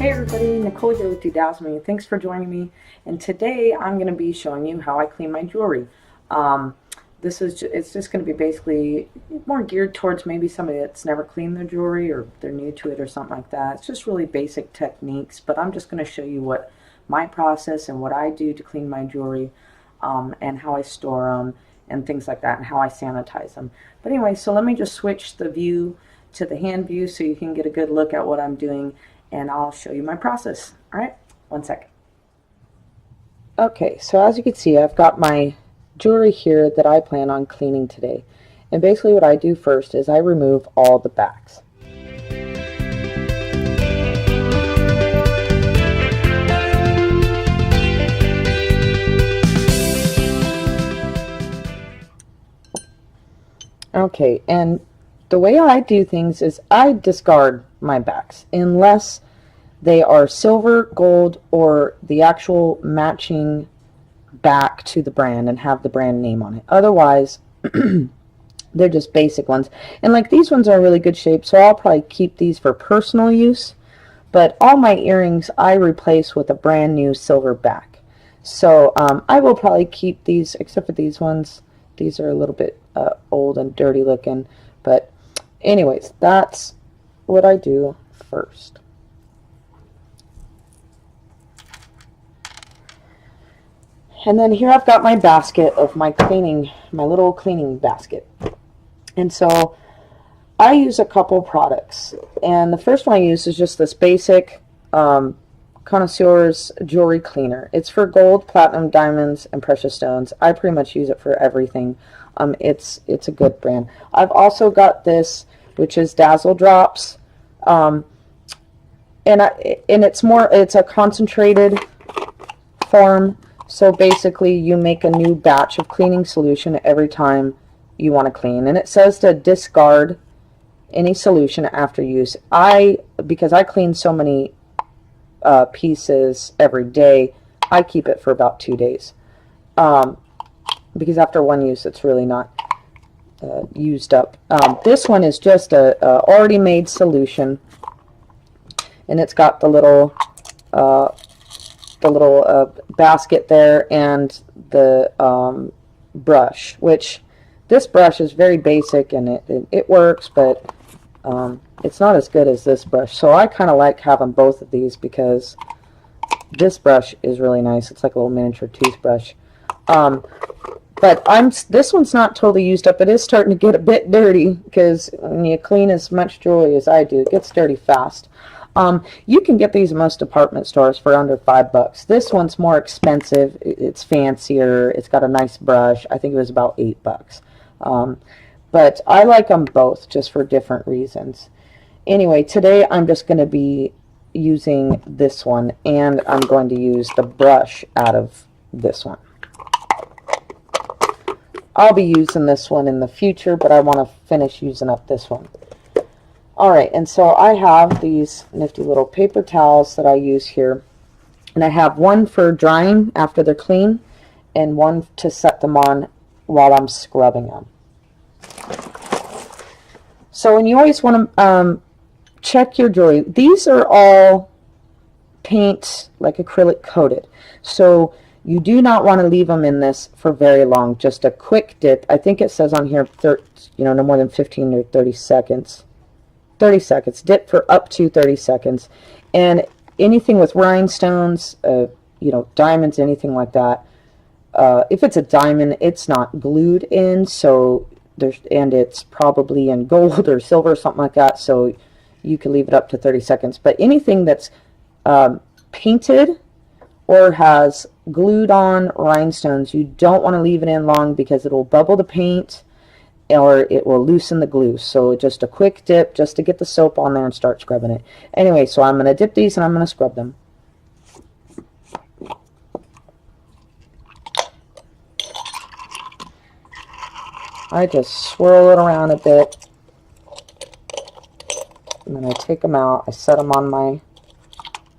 Hey everybody, Nicole here with Dazzle Me. Thanks for joining me. And today I'm going to be showing you how I clean my jewelry. It's just going to be basically more geared towards maybe somebody that's never cleaned their jewelry or they're new to it or something like that. It's just really basic techniques, but I'm just going to show you what my process and what I do to clean my jewelry, and how I store them and things like that, and how I sanitize them. But anyway, so let me just switch the view to the hand view so you can get a good look at what I'm doing, and I'll show you my process. All right, 1 second. Okay, so as you can see, I've got my jewelry here that I plan on cleaning today. And basically what I do first is I remove all the backs. Okay, and the way I do things is I discard my backs unless they are silver, gold, or the actual matching back to the brand and have the brand name on it. Otherwise, they're just basic ones. And like these ones are in really good shape, so I'll probably keep these for personal use. But all my earrings I replace with a brand new silver back. So I will probably keep these, except for these ones. These are a little bit old and dirty looking. But anyways, that's what I do first. And then here I've got my basket of my cleaning, my little cleaning basket. And so I use a couple products. And the first one I use is just this basic Connoisseur's jewelry cleaner. It's for gold, platinum, diamonds, and precious stones. I pretty much use it for everything. It's a good brand. I've also got this, which is Dazzle Drops. And it's a concentrated form. So basically you make a new batch of cleaning solution every time you want to clean. And it says to discard any solution after use. Because I clean so many pieces every day, I keep it for about 2 days. Because after one use it's really not used up. This one is just a already made solution. And it's got the little basket there and the brush, which this brush is very basic and it works, but it's not as good as this brush. So I kind of like having both of these because this brush is really nice. It's like a little miniature toothbrush. But this one's not totally used up. It is starting to get a bit dirty because when you clean as much jewelry as I do, it gets dirty fast. You can get these in most department stores for under $5. This one's more expensive. It's fancier. It's got a nice brush. I think it was about $8. But I like them both just for different reasons. Anyway, today I'm just going to be using this one, and I'm going to use the brush out of this one. I'll be using this one in the future, but I want to finish using up this one. Alright, and so I have these nifty little paper towels that I use here. And I have one for drying after they're clean, and one to set them on while I'm scrubbing them. So, and you always want to check your jewelry. These are all paint, like acrylic coated. So you do not want to leave them in this for very long. Just a quick dip. I think it says on here, no more than 15 or 30 seconds. 30 seconds. Dip for up to 30 seconds. And anything with rhinestones, diamonds, anything like that. If it's a diamond, it's not glued in, so it's probably in gold or silver or something like that, so you can leave it up to 30 seconds. But anything that's painted or has glued on rhinestones, you don't want to leave it in long because it will bubble the paint or it will loosen the glue. So just a quick dip just to get the soap on there and start scrubbing it. Anyway, so I'm going to dip these and I'm going to scrub them. I just swirl it around a bit, and then I take them out, I set them on my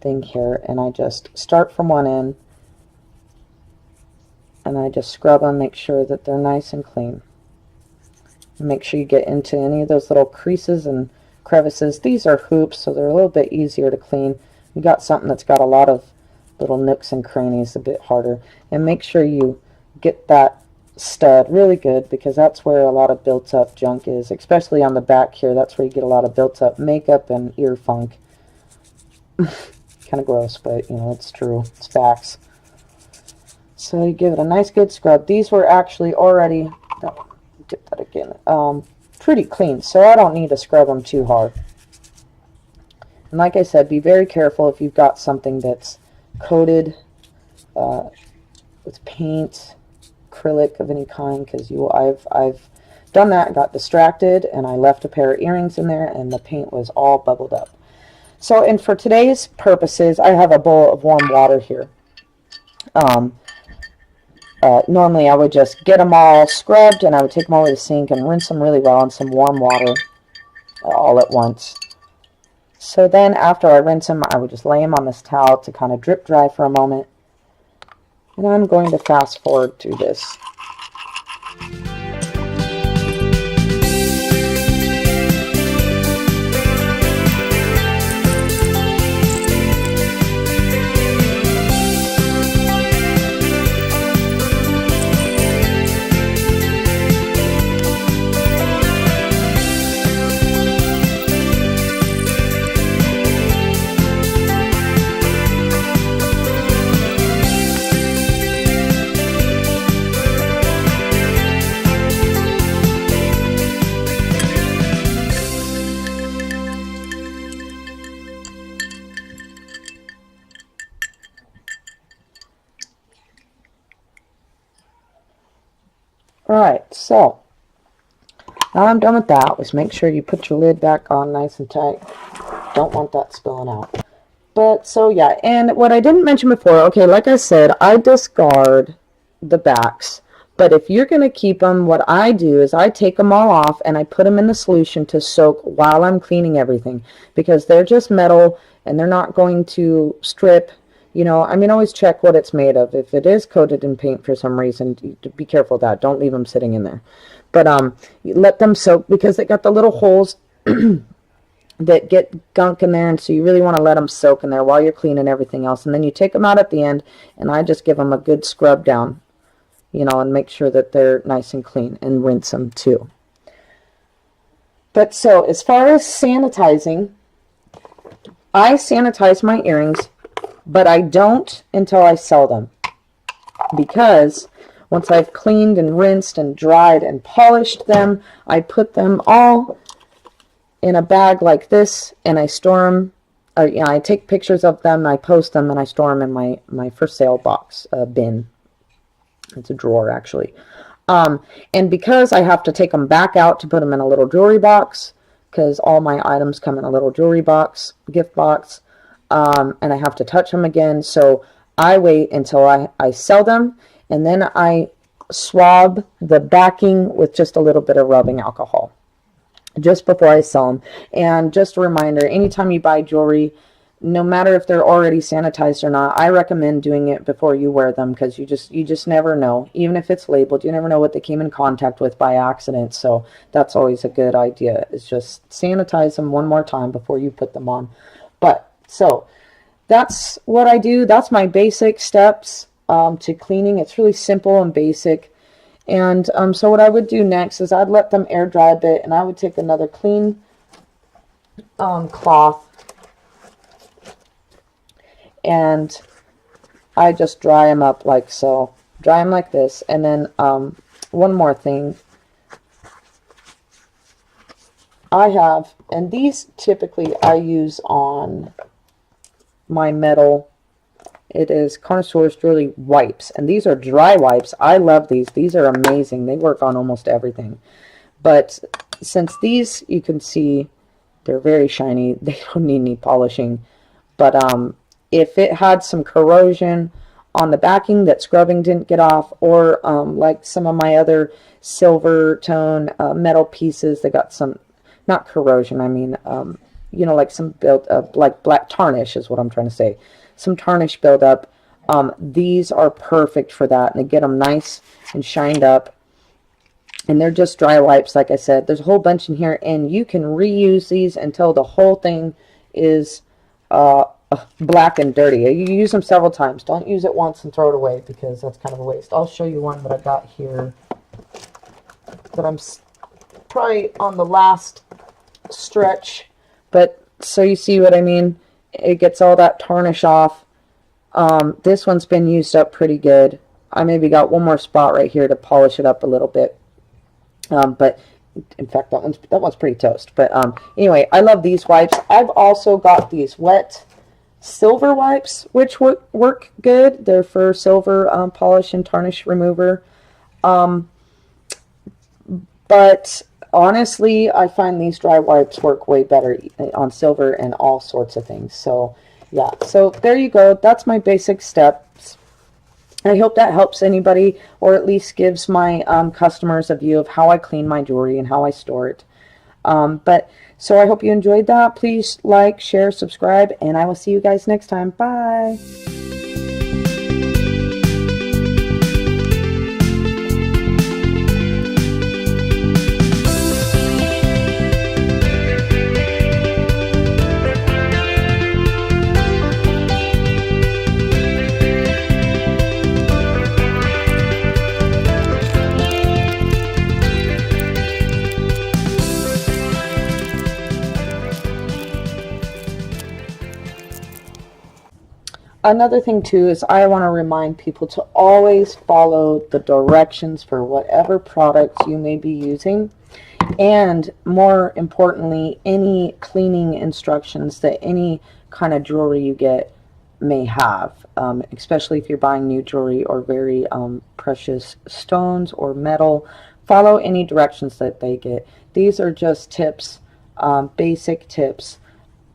thing here, and I just start from one end, and I just scrub them, make sure that they're nice and clean. Make sure you get into any of those little creases and crevices. These are hoops, so they're a little bit easier to clean, you got something that's got a lot of little nooks and crannies, a bit harder. And make sure you get that stud really good, because that's where a lot of built up junk is, especially on the back here. That's where you get a lot of built up makeup and ear funk. Kind of gross, but you know, it's true. It's facts. So you give it a nice good scrub. These were actually already, dip that again, pretty clean, so I don't need to scrub them too hard. And like I said, be very careful if you've got something that's coated with paint, acrylic of any kind, because I've done that, got distracted, and I left a pair of earrings in there, and the paint was all bubbled up. So, and for today's purposes, I have a bowl of warm water here. Normally I would just get them all scrubbed, and I would take them over to the sink and rinse them really well in some warm water all at once. So then after I rinse them, I would just lay them on this towel to kind of drip dry for a moment. And I'm going to fast forward through this. Alright, so now I'm done with that. Just make sure you put your lid back on nice and tight. Don't want that spilling out. But so yeah, and what I didn't mention before, okay, like I said, I discard the backs. But if you're going to keep them, what I do is I take them all off and I put them in the solution to soak while I'm cleaning everything, because they're just metal and they're not going to strip. You know, I mean, always check what it's made of. If it is coated in paint for some reason, be careful of that. Don't leave them sitting in there. But you let them soak, because they got the little holes that get gunk in there, and so you really want to let them soak in there while you're cleaning everything else. And then you take them out at the end, and I just give them a good scrub down, you know, and make sure that they're nice and clean, and rinse them too. But so as far as sanitizing, I sanitize my earrings, but I don't until I sell them, because once I've cleaned and rinsed and dried and polished them, I put them all in a bag like this, and I store them. You know, I take pictures of them, I post them, and I store them in my for sale box bin. It's a drawer, actually. And because I have to take them back out to put them in a little jewelry box, because all my items come in a little jewelry box, gift box, and I have to touch them again, so I wait until I sell them, and then I swab the backing with just a little bit of rubbing alcohol just before I sell them. And just a reminder, anytime you buy jewelry, no matter if they're already sanitized or not, I recommend doing it before you wear them, because you just never know. Even if it's labeled, you never know what they came in contact with by accident. So that's always a good idea, is just sanitize them one more time before you put them on. But so that's what I do. That's my basic steps to cleaning. It's really simple and basic. And so what I would do next is I'd let them air dry a bit, and I would take another clean cloth, and I just dry them up like so. Dry them like this. And then one more thing. I have, and these typically I use on my metal. It is Connoisseur's Jewelry wipes, and these are dry wipes. I love these. These are amazing. They work on almost everything. But since these, you can see, they're very shiny, they don't need any polishing. But if it had some corrosion on the backing that scrubbing didn't get off, or like some of my other silver tone metal pieces that got some, not corrosion, I mean, you know, like some built up, like black tarnish is what I'm trying to say. Some tarnish buildup. These are perfect for that, and they get them nice and shined up. And they're just dry wipes, like I said. There's a whole bunch in here, and you can reuse these until the whole thing is a black and dirty. You use them several times. Don't use it once and throw it away because that's kind of a waste. I'll show you one that I got here that I'm probably on the last stretch, but so you see what I mean. It gets all that tarnish off. This one's been used up pretty good. I maybe got one more spot right here to polish it up a little bit, but in fact that one's pretty toast. But anyway, I love these wipes. I've also got these wet silver wipes which work good. They're for silver polish and tarnish remover, but honestly, I find these dry wipes work way better on silver and all sorts of things. So yeah, so there you go. That's my basic steps. I hope that helps anybody, or at least gives my customers a view of how I clean my jewelry and how I store it. So I hope you enjoyed that. Please like, share, subscribe, and I will see you guys next time. Bye. Another thing too is I want to remind people to always follow the directions for whatever products you may be using, and more importantly, any cleaning instructions that any kind of jewelry you get may have, especially if you're buying new jewelry or very precious stones or metal. Follow any directions that they get. These are just tips, basic tips.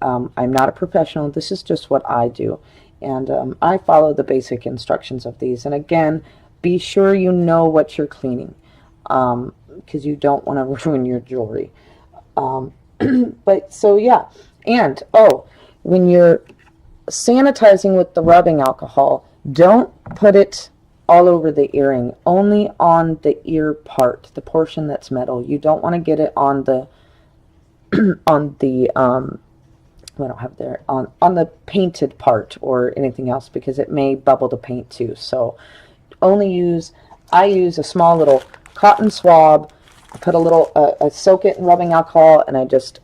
I'm not a professional. This is just what I do. And I follow the basic instructions of these. And again, be sure you know what you're cleaning, because you don't want to ruin your jewelry. But so yeah, and when you're sanitizing with the rubbing alcohol, don't put it all over the earring, only on the ear part, the portion that's metal. You don't want to get it on the on the I don't have there on the painted part or anything else, because it may bubble the paint too. So I use a small little cotton swab, put a little I soak it in rubbing alcohol, and I just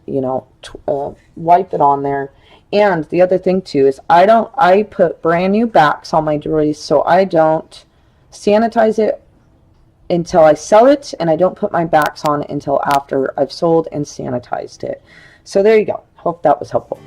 wipe it on there. And the other thing too is I put brand new backs on my jewelry, so I don't sanitize it until I sell it, and I don't put my backs on until after I've sold and sanitized it. So there you go. Hope that was helpful.